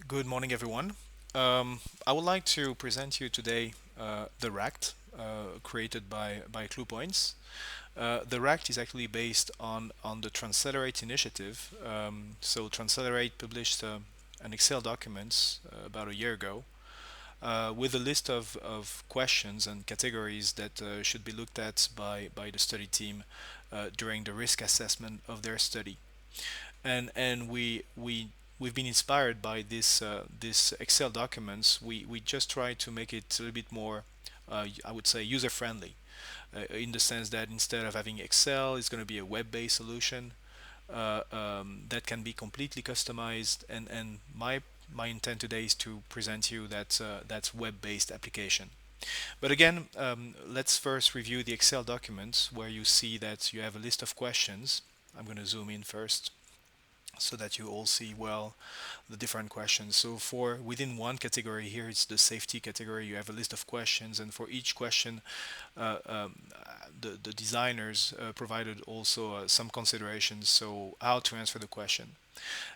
Good morning, everyone. I would like to present you today the RACT created by CluePoints. The RACT is actually based on the Transcelerate initiative. So Transcelerate published an Excel document about a year ago with a list of questions and categories that should be looked at by the study team during the risk assessment of their study. And we've been inspired by this Excel documents. We just try to make it a little bit more, I would say, user friendly, in the sense that instead of having Excel, it's going to be a web-based solution that can be completely customized. And my intent today is to present you that web-based application. But again, let's first review the Excel documents where you see that you have a list of questions. I'm going to zoom in first so that you all see well the different questions. So for within one category here, it's the safety category. You have a list of questions, and for each question, uh, um, the designers provided also some considerations. So how to answer the question,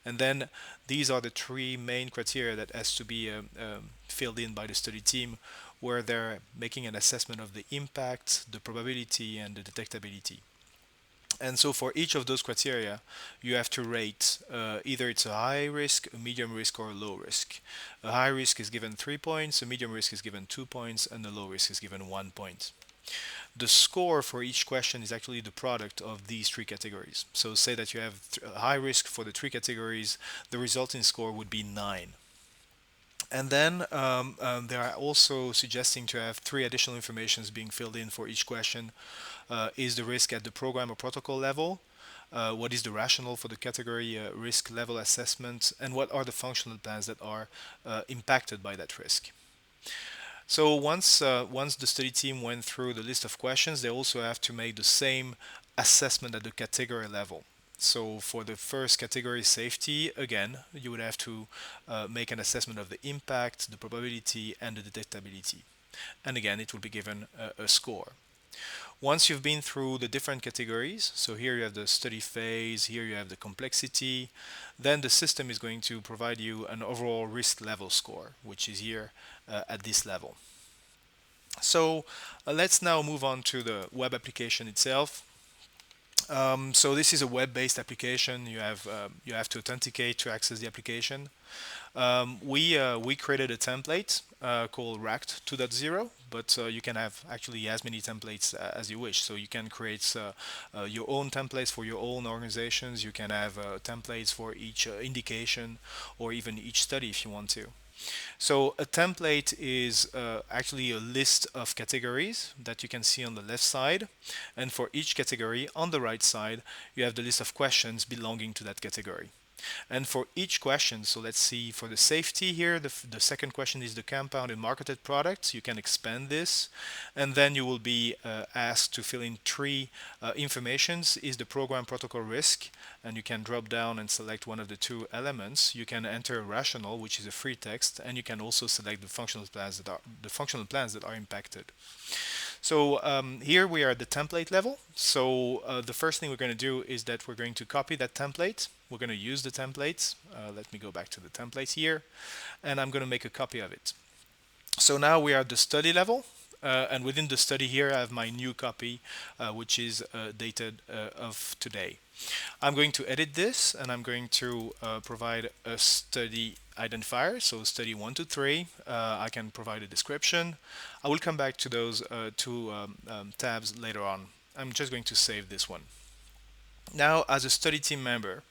and then these are the three main criteria that has to be filled in by the study team, where they're making an assessment of the impact, the probability, and the detectability. And so for each of those criteria, you have to rate either it's a high risk, a medium risk, or a low risk. A high risk is given 3 points, a medium risk is given 2 points, and a low risk is given 1 point. The score for each question is actually the product of these three categories. So say that you have a high risk for the three categories, the resulting score would be 9. And then they are also suggesting to have three additional informations being filled in for each question. Is the risk at the program or protocol level? What is the rationale for the category risk level assessment? And what are the functional plans that are impacted by that risk? So once the study team went through the list of questions, they also have to make the same assessment at the category level. So for the first category, safety, again, you would have to make an assessment of the impact, the probability, and the detectability. And again, it will be given a score. Once you've been through the different categories, so here you have the study phase, here you have the complexity, then the system is going to provide you an overall risk level score, which is here at this level. So let's now move on to the web application itself. So this is a web-based application. You have to authenticate to access the application. We created a template called RACT 2.0, but you can have actually as many templates as you wish. So you can create your own templates for your own organizations. You can have templates for each indication or even each study if you want to. So a template is actually a list of categories that you can see on the left side. And for each category on the right side, you have the list of questions belonging to that category. And for each question, so let's see for the safety here, the second question is the compound and marketed products. You can expand this. And then you will be asked to fill in three informations. Is the program protocol risk? And you can drop down and select one of the two elements. You can enter a rationale, which is a free text, and you can also select the functional plans that are impacted. So here we are at the template level. So the first thing we're going to do is that we're going to copy that template. We're going to use the templates. Let me go back to the templates here, and I'm going to make a copy of it. So now we are at the study level. And within the study here, I have my new copy, which is dated of today. I'm going to edit this, and I'm going to provide a study identifier. So study 1 to 3. I can provide a description. I will come back to those two tabs later on. I'm just going to save this one. Now, as a study team member,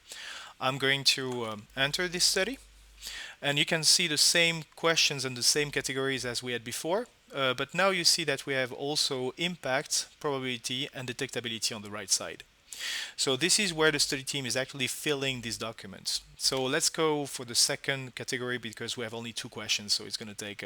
I'm going to enter this study, and you can see the same questions and the same categories as we had before. But now you see that we have also impact, probability, and detectability on the right side. So this is where the study team is actually filling these documents. So let's go for the second category because we have only two questions, so it's going to take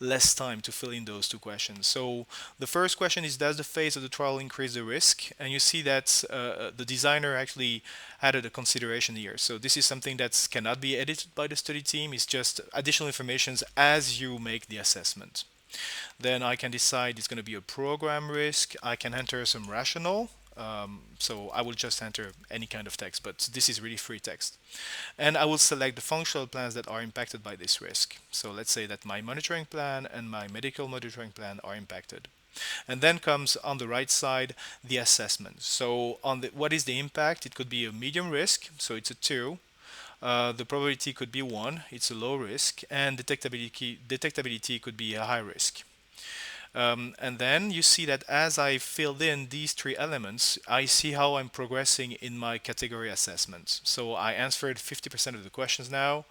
less time to fill in those two questions. So the first question is, does the phase of the trial increase the risk? And you see that the designer actually added a consideration here. So this is something that cannot be edited by the study team. It's just additional information as you make the assessment. Then I can decide it's going to be a program risk. I can enter some rationale. So I will just enter any kind of text, but this is really free text. And I will select the functional plans that are impacted by this risk. So let's say that my monitoring plan and my medical monitoring plan are impacted. And then comes on the right side the assessment. So on the what is the impact? It could be a medium risk, so it's a 2. The probability could be 1, it's a low risk, and detectability could be a high risk. And then you see that as I filled in these three elements, I see how I'm progressing in my category assessments. So I answered 50% of the questions now.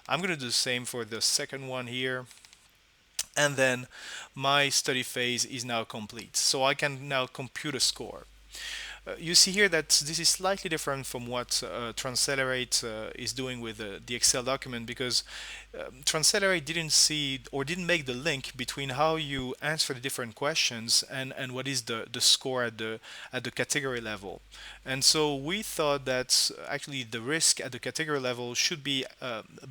I'm going to do the same for the second one here. And then my study phase is now complete. So I can now compute a score. You see here that this is slightly different from what Transcelerate is doing with the Excel document, because Transcelerate didn't see or didn't make the link between how you answer the different questions and what is the score at the category level. And so we thought that actually the risk at the category level should be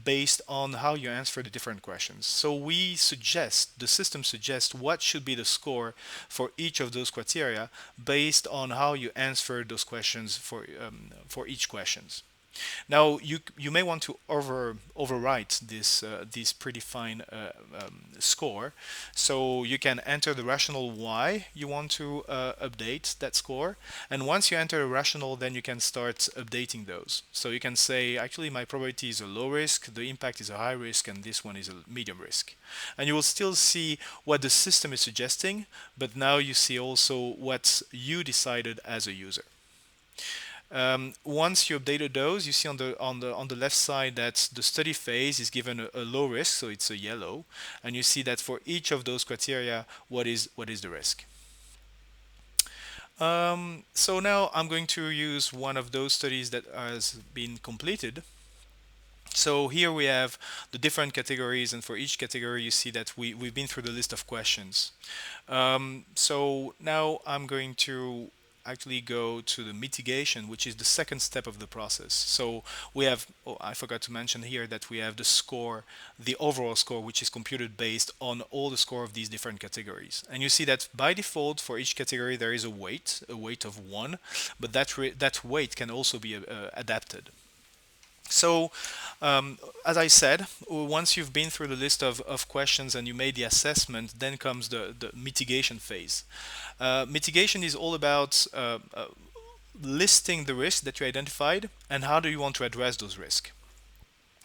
based on how you answer the different questions. So the system suggests what should be the score for each of those criteria based on how you answer those questions for each questions. Now you may want to overwrite this predefined score, so you can enter the rational why you want to update that score, and once you enter a rational, then you can start updating those. So you can say actually my probability is a low risk, the impact is a high risk, and this one is a medium risk, and you will still see what the system is suggesting, but now you see also what you decided as a user. Once you updated those, you see on the left side that the study phase is given a low risk, so it's a yellow, and you see that for each of those criteria, what is the risk. So now I'm going to use one of those studies that has been completed. So here we have the different categories, and for each category, you see that we've been through the list of questions. So now I'm going to actually go to the mitigation, which is the second step of the process. So we have, oh, I forgot to mention here that we have the score, the overall score, which is computed based on all the score of these different categories. And you see that by default, for each category, there is a weight of 1, but that weight can also be adapted. So, as I said, once you've been through the list of questions and you made the assessment, then comes the mitigation phase. Mitigation is all about listing the risks that you identified and how do you want to address those risks.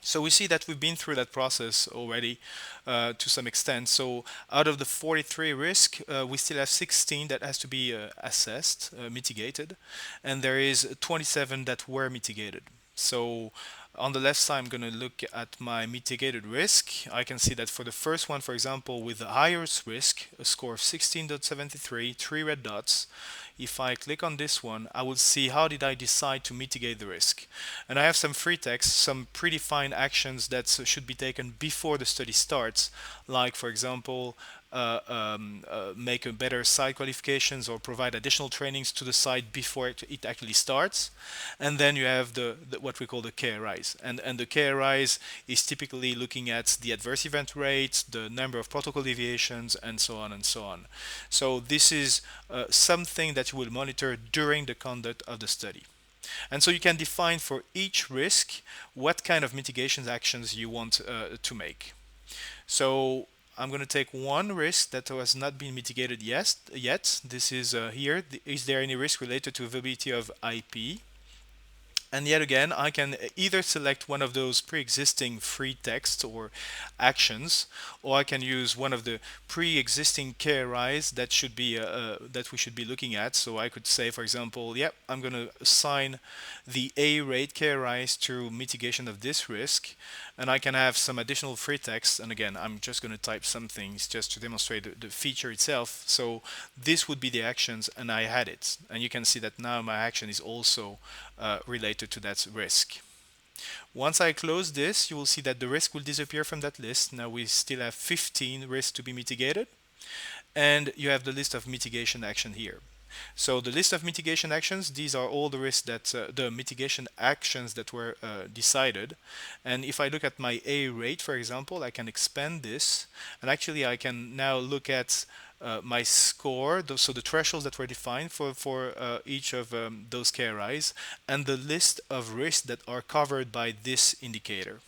So we see that we've been through that process already to some extent. So out of the 43 risk, we still have 16 that has to be assessed, mitigated, and there is 27 that were mitigated. So on the left side, I'm going to look at my mitigated risk. I can see that for the first one, for example, with the highest risk, a score of 16.73, 3 red dots. If I click on this one, I will see how did I decide to mitigate the risk. And I have some free text, some predefined actions that should be taken before the study starts, like for example, make a better site qualifications or provide additional trainings to the site before it actually starts. And then you have the what we call the KRIs. And the KRIs is typically looking at the adverse event rate, the number of protocol deviations, and so on and so on. So this is something that you will monitor during the conduct of the study. And so you can define for each risk what kind of mitigation actions you want to make. So I'm going to take one risk that has not been mitigated yet. This is here. Is there any risk related to availability of IP? And yet again, I can either select one of those pre-existing free text or actions, or I can use one of the pre-existing KRIs that we should be looking at. So I could say, for example, yep, I'm going to assign the A rate KRIs to mitigation of this risk, and I can have some additional free text. And again, I'm just going to type some things just to demonstrate the feature itself. So this would be the actions, and I had it. And you can see that now my action is also related to that risk. Once I close this, you will see that the risk will disappear from that list. Now we still have 15 risks to be mitigated, and you have the list of mitigation action here. So the list of mitigation actions, these are all the risks that the mitigation actions that were decided. And if I look at my A rate, for example, I can expand this, and actually I can now look at my score, so the thresholds that were defined for each of those KRIs, and the list of risks that are covered by this indicator.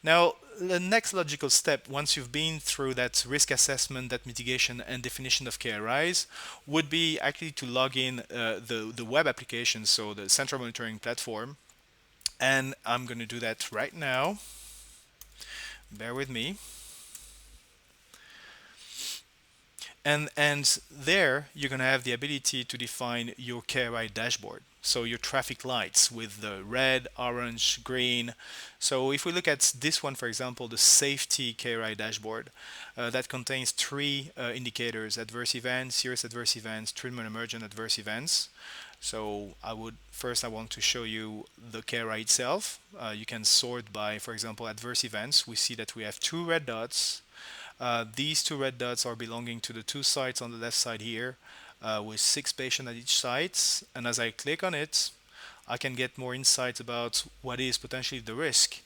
Now, the next logical step, once you've been through that risk assessment, that mitigation, and definition of KRIs, would be actually to log in the web application, so the central monitoring platform. And I'm going to do that right now. Bear with me. And there you're going to have the ability to define your KRI dashboard. So your traffic lights with the red, orange, green. So if we look at this one, for example, the safety KRI dashboard, that contains three indicators: adverse events, serious adverse events, treatment emergent adverse events. So I want to show you the KRI itself. You can sort by, for example, adverse events. We see that we have two red dots. These two red dots are belonging to the two sites on the left side here, with 6 patients at each site. And as I click on it, I can get more insights about what is potentially the risk.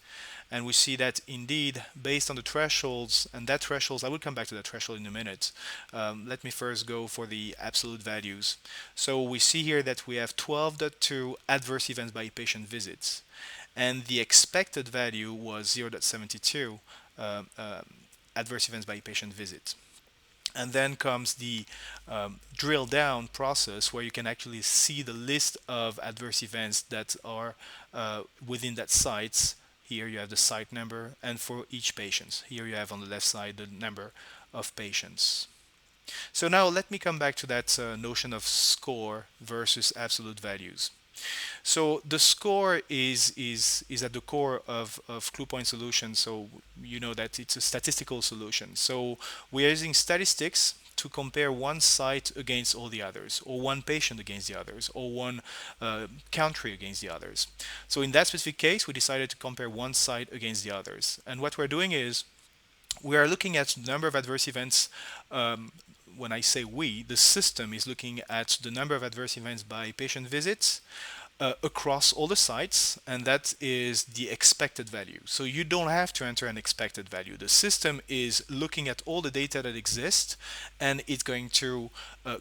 And we see that indeed, based on the thresholds, and that thresholds, I will come back to that threshold in a minute. Let me first go for the absolute values. So we see here that we have 12.2 adverse events by patient visits, and the expected value was 0.72 adverse events by patient visit. And then comes the drill down process, where you can actually see the list of adverse events that are within that site. Here you have the site number, and for each patient, here you have on the left side the number of patients. So now let me come back to that notion of score versus absolute values. So the score is at the core of CluePoint solution. So you know that it's a statistical solution. So we are using statistics to compare one site against all the others, or one patient against the others, or one country against the others. So in that specific case, we decided to compare one site against the others. And what we're doing is we are looking at the number of adverse events. When I say we, the system is looking at the number of adverse events by patient visits across all the sites, and that is the expected value. So you don't have to enter an expected value. The system is looking at all the data that exists, and it's going to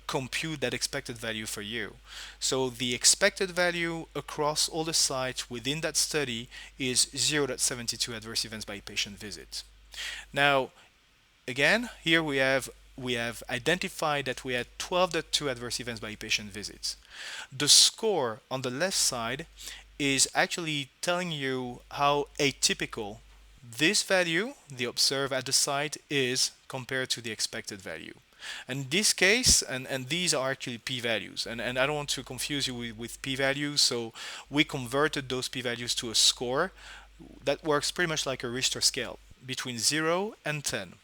compute that expected value for you. So the expected value across all the sites within that study is 0.72 adverse events by patient visit. Now, again, here we have identified that we had 12.2 adverse events by patient visits. The score on the left side is actually telling you how atypical this value, the observed at the site, is compared to the expected value. In this case, and these are actually p-values, and I don't want to confuse you with p-values, so we converted those p-values to a score that works pretty much like a Richter scale between 0 and 10.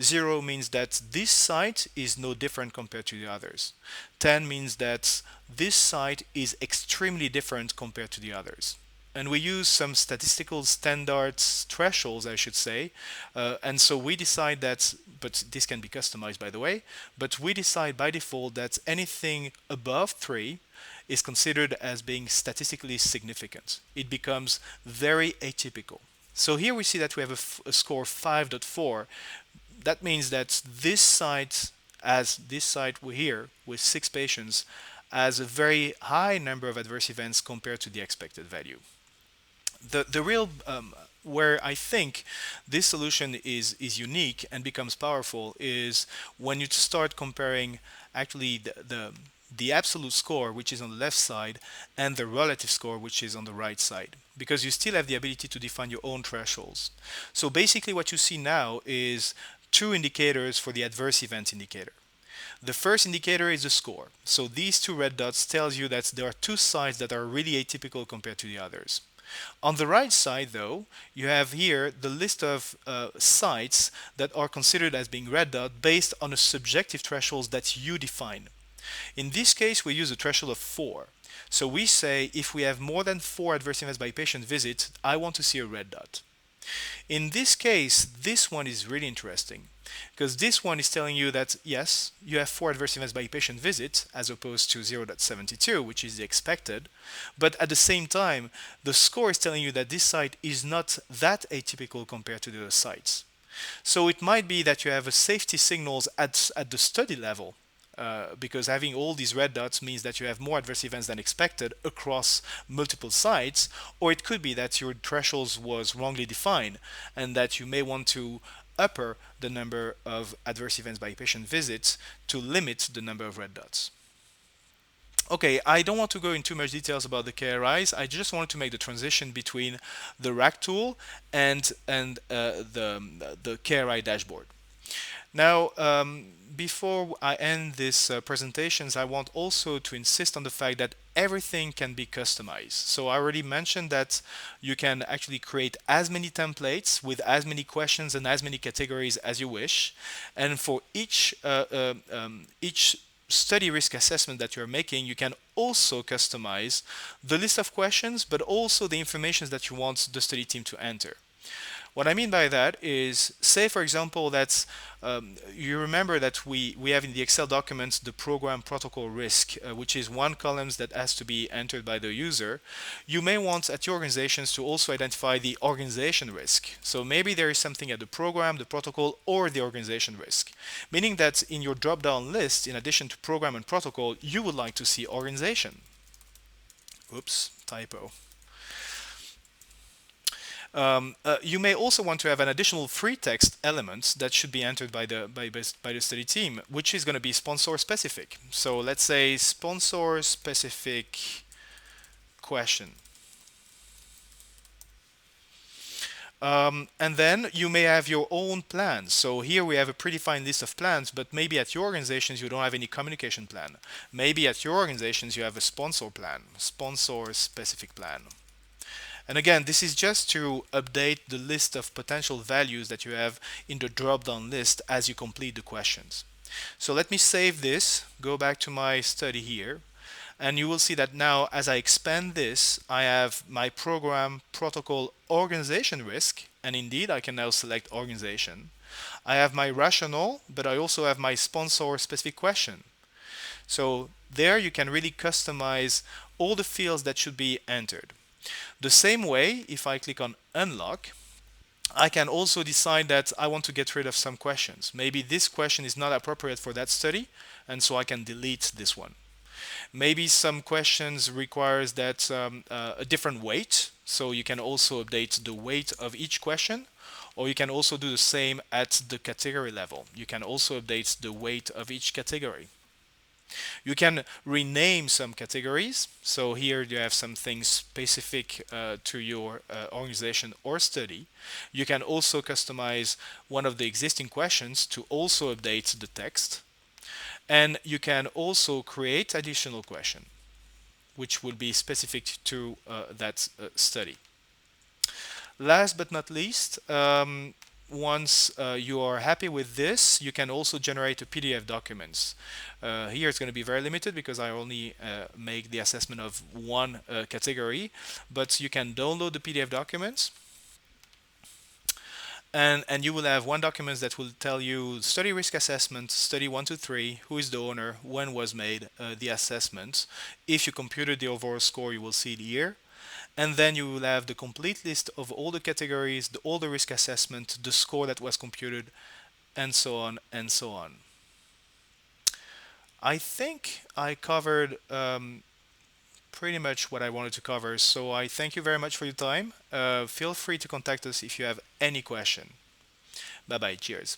0 means that this site is no different compared to the others. 10 means that this site is extremely different compared to the others. And we use some statistical standards, thresholds, I should say. And so we decide that, but this can be customized, by the way, but we decide by default that anything above 3 is considered as being statistically significant. It becomes very atypical. So here we see that we have a score 5.4. That means that this site here with 6 patients has a very high number of adverse events compared to the expected value. The real where I think this solution is unique and becomes powerful is when you start comparing actually the absolute score, which is on the left side, and the relative score, which is on the right side, because you still have the ability to define your own thresholds. So basically what you see now is 2 indicators for the adverse event indicator. The first indicator is the score. So these 2 red dots tells you that there are 2 sites that are really atypical compared to the others. On the right side, though, you have here the list of sites that are considered as being red dot based on the subjective thresholds that you define. In this case, we use a threshold of 4. So we say if we have more than 4 adverse events by patient visit, I want to see a red dot. In this case, this one is really interesting, because this one is telling you that yes, you have 4 adverse events by patient visit as opposed to 0.72, which is the expected, but at the same time, the score is telling you that this site is not that atypical compared to the other sites. So it might be that you have a safety signals at the study level, because having all these red dots means that you have more adverse events than expected across multiple sites, or it could be that your thresholds was wrongly defined and that you may want to upper the number of adverse events by patient visits to limit the number of red dots. Okay, I don't want to go into too much details about the KRIs. I just wanted to make the transition between the RACT tool and the KRI dashboard. Now, before I end this presentations, I want also to insist on the fact that everything can be customized. So I already mentioned that you can actually create as many templates with as many questions and as many categories as you wish. And for each study risk assessment that you're making, you can also customize the list of questions, but also the information that you want the study team to enter. What I mean by that is, say for example that you remember that we have in the Excel documents the program protocol risk, which is one column that has to be entered by the user. You may want at your organizations to also identify the organization risk. So maybe there is something at the program, the protocol, or the organization risk. Meaning that in your drop-down list, in addition to program and protocol, you would like to see organization. Oops, typo. You may also want to have an additional free text element that should be entered by the study team, which is going to be sponsor specific. So let's say sponsor specific question. And then you may have your own plans. So here we have a predefined list of plans, but maybe at your organizations you don't have any communication plan. Maybe at your organizations you have a sponsor plan, sponsor specific plan. And again, this is just to update the list of potential values that you have in the drop-down list as you complete the questions. So let me save this, go back to my study here, and you will see that now as I expand this, I have my program protocol organization risk, and indeed I can now select organization. I have my rationale, but I also have my sponsor specific question. So there you can really customize all the fields that should be entered. The same way, if I click on unlock, I can also decide that I want to get rid of some questions. Maybe this question is not appropriate for that study, and so I can delete this one. Maybe some questions requires that a different weight, so you can also update the weight of each question, or you can also do the same at the category level. You can also update the weight of each category. You can rename some categories. So here you have some things specific to your organization or study. You can also customize one of the existing questions to also update the text. And you can also create additional question, which will be specific to that study. Last but not least, once you are happy with this, you can also generate a PDF documents. Here it's going to be very limited because I only make the assessment of one category, but you can download the PDF documents. And you will have one document that will tell you study risk assessment, study 1 to 3, who is the owner, when was made the assessment. If you computed the overall score, you will see it here. And then you will have the complete list of all the categories, all the risk assessment, the score that was computed, and so on and so on. I think I covered pretty much what I wanted to cover. So I thank you very much for your time. Feel free to contact us if you have any question. Bye bye. Cheers.